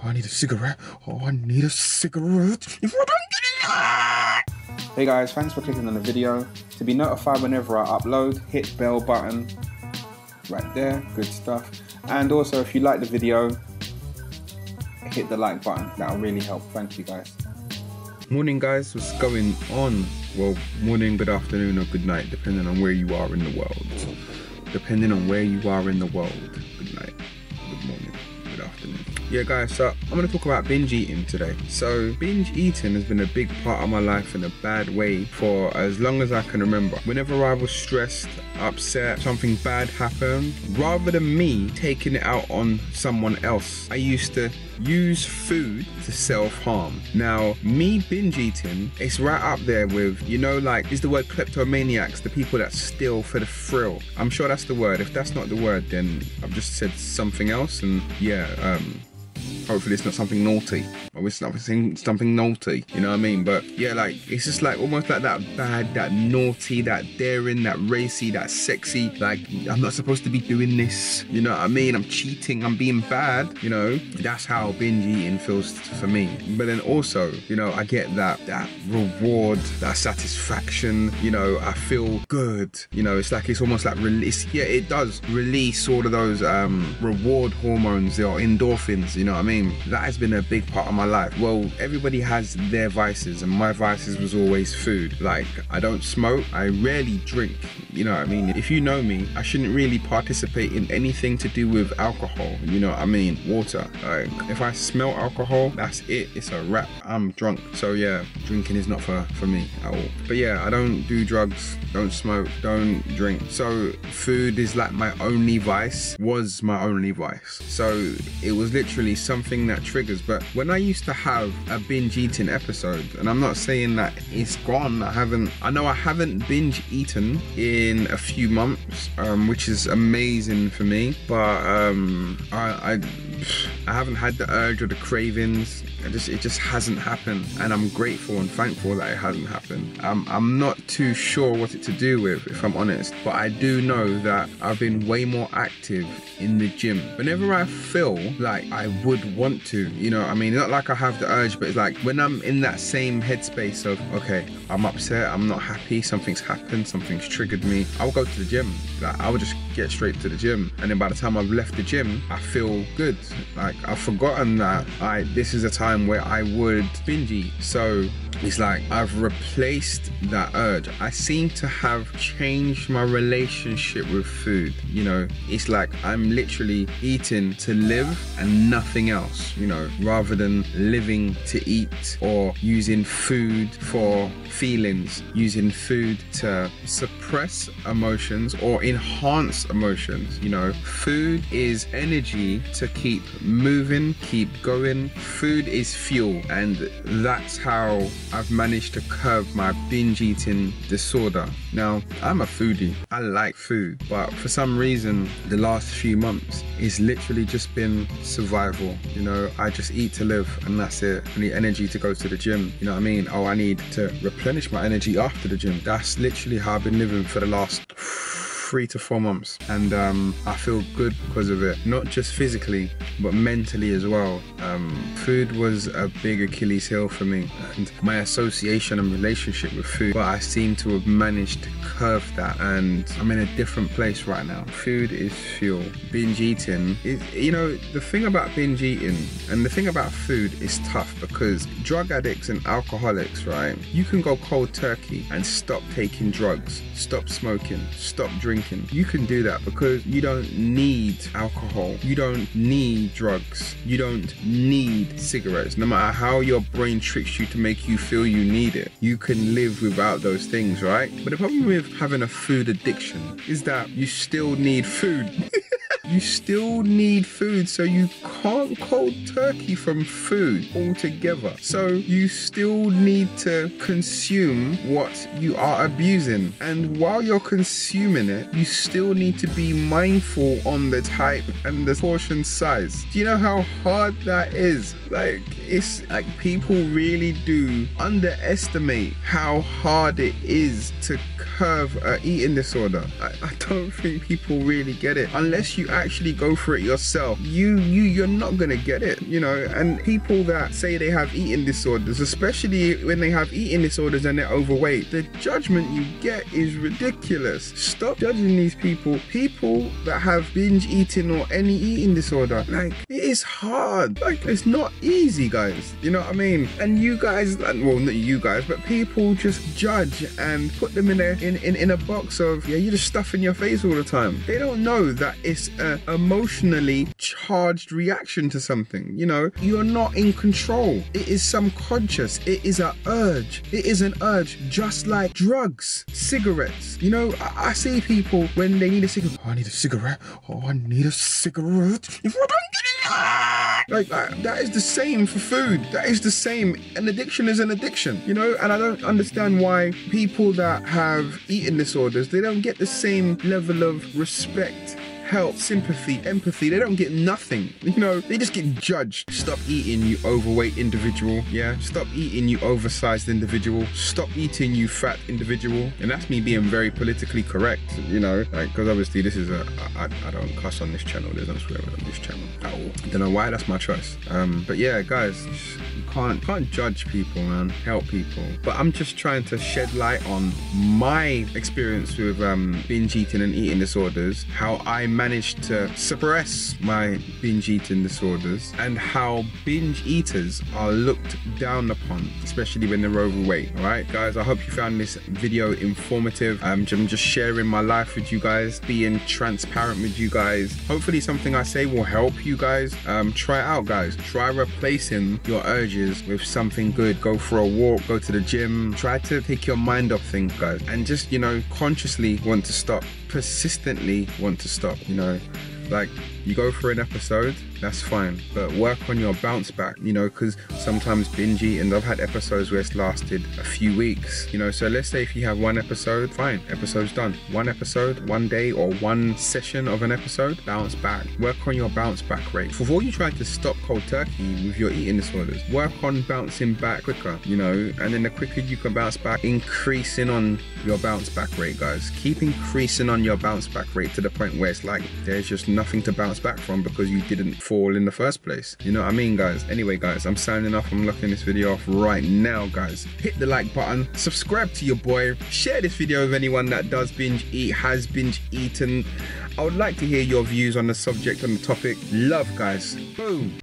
I need a cigarette. Oh, I need a cigarette. If I don't get it. Hey guys, thanks for clicking on the video. To be notified whenever I upload, hit bell button right there. Good stuff. And also, if you like the video, hit the like button. That'll really help. Thank you guys. Morning guys, what's going on? Well, morning, good afternoon, or good night, depending on where you are in the world. Depending on where you are in the world. Good night, good morning, good afternoon. Yeah guys, so I'm going to talk about binge eating today. So binge eating has been a big part of my life in a bad way for as long as I can remember. Whenever I was stressed, upset, something bad happened, rather than me taking it out on someone else, I used to use food to self-harm. Now, me binge eating, it's right up there with, you know, like, is the word kleptomaniacs, the people that steal for the thrill. I'm sure that's the word. If that's not the word, then I've just said something else, and yeah, hopefully it's not something naughty. Or it's not something naughty, you know what I mean? But yeah, like, it's just like almost like that bad, that naughty, that daring, that racy, that sexy, like, I'm not supposed to be doing this, you know what I mean? I'm cheating, I'm being bad, you know? That's how binge eating feels for me. But then also, you know, I get that reward, that satisfaction, you know, I feel good, you know, it's like, it's almost like release, yeah, it does release all of those reward hormones or endorphins, you know what I mean? That has been a big part of my life. Well, everybody has their vices, and my vices was always food. Like, I don't smoke, I rarely drink, you know what I mean? If you know me, I shouldn't really participate in anything to do with alcohol, you know what I mean? Water. Like, if I smell alcohol, that's it, it's a wrap, I'm drunk. So yeah, drinking is not for me at all. But yeah, I don't do drugs, don't smoke, don't drink. So food is like my only vice, was my only vice. So it was literally something that triggers. But when I used to have a binge eating episode, and I'm not saying that it's gone, I know I haven't binge eaten in a few months, which is amazing for me, but I haven't had the urge or the cravings. It just hasn't happened, and I'm grateful and thankful that it hasn't happened. I'm not too sure what it's to do with, if I'm honest, but I do know that I've been way more active in the gym. Whenever I feel like I would want to, you know, I mean, not like I have the urge, but it's like when I'm in that same headspace of, okay, I'm upset, I'm not happy, something's happened, something's triggered me, I'll go to the gym. Like, I would just get straight to the gym, and then by the time I've left the gym, I feel good. Like, I've forgotten that this is a time where I would binge eat. So it's like I've replaced that urge. I seem to have changed my relationship with food. You know, it's like I'm literally eating to live and nothing else, you know, rather than living to eat, or using food for feelings, using food to suppress emotions or enhance emotions. You know, food is energy to keep moving, keep going. Food is fuel, and that's how I've managed to curb my binge eating disorder. Now, I'm a foodie, I like food, but for some reason the last few months it's literally just been survival. You know, I just eat to live, and that's it. I need energy to go to the gym, you know what I mean? Oh, I need to replenish my energy after the gym. That's literally how I've been living for the last 3 to 4 months, and I feel good because of it, not just physically but mentally as well. Food was a big Achilles heel for me, and my association and relationship with food, but I seem to have managed to curb that, and I'm in a different place right now. Food is fuel. Binge eating is, you know, the thing about binge eating and the thing about food is tough, because drug addicts and alcoholics, right, you can go cold turkey and stop taking drugs, stop smoking, stop drinking. You can do that because you don't need alcohol, you don't need drugs, you don't need cigarettes. No matter how your brain tricks you to make you feel you need it, you can live without those things, right? But the problem with having a food addiction is that you still need food. You still need food, so you can't cold turkey from food altogether. So you still need to consume what you are abusing. And while you're consuming it, you still need to be mindful on the type and the portion size. Do you know how hard that is? Like, it's like people really do underestimate how hard it is to curb an eating disorder. I don't think people really get it unless you actually go for it yourself, you're not gonna get it, you know. And people that say they have eating disorders, especially when they have eating disorders and they're overweight, the judgment you get is ridiculous. Stop judging these people that have binge eating or any eating disorder. Like, it is hard. Like, it's not easy, guys, you know what I mean? And you guys, well, not you guys, but people just judge and put them in a box of, yeah, you're just stuffing your face all the time. They don't know that it's an emotionally charged reaction to something, you know. You're not in control. It is subconscious. It is an urge. It is an urge, just like drugs, cigarettes. You know, I see people when they need a cigarette. Oh, I need a cigarette. Oh, I need a cigarette. If I don't get it, like that is the same for food. That is the same. An addiction is an addiction, you know. And I don't understand why people that have eating disorders, they don't get the same level of respect, help, sympathy, empathy. They don't get nothing, you know. They just get judged. Stop eating, you overweight individual. Yeah, stop eating, you oversized individual. Stop eating, you fat individual. And that's me being very politically correct, you know, like, because obviously this is I don't cuss on this channel. There's no swearing on this channel at all. I don't know why, that's my choice. But yeah, guys, you can't judge people, man. Help people. But I'm just trying to shed light on my experience with binge eating and eating disorders, how I managed to suppress my binge eating disorders, and how binge eaters are looked down upon, especially when they're overweight. All right, guys, I hope you found this video informative. I'm just sharing my life with you guys, being transparent with you guys. Hopefully something I say will help you guys. Try it out, guys. Try replacing your urges with something good. Go for a walk, go to the gym. Try to take your mind off things, guys, and just, you know, consciously want to stop, persistently want to stop, you know. Like, you go for an episode, that's fine, but work on your bounce back, you know, because sometimes binge eating, I've had episodes where it's lasted a few weeks, you know. So let's say if you have one episode, fine, episode's done. One episode, one day, or one session of an episode, bounce back. Work on your bounce back rate. Before you try to stop cold turkey with your eating disorders, work on bouncing back quicker, you know. And then the quicker you can bounce back, increasing on your bounce back rate, guys. Keep increasing on your bounce back rate to the point where it's like there's just nothing to bounce back from because you didn't fall in the first place, you know what I mean, guys? Anyway, guys, I'm signing off. I'm locking this video off right now, guys. Hit the like button, subscribe to your boy, share this video with anyone that does binge eat, has binge eaten. I would like to hear your views on the subject, on the topic. Love, guys. Boom.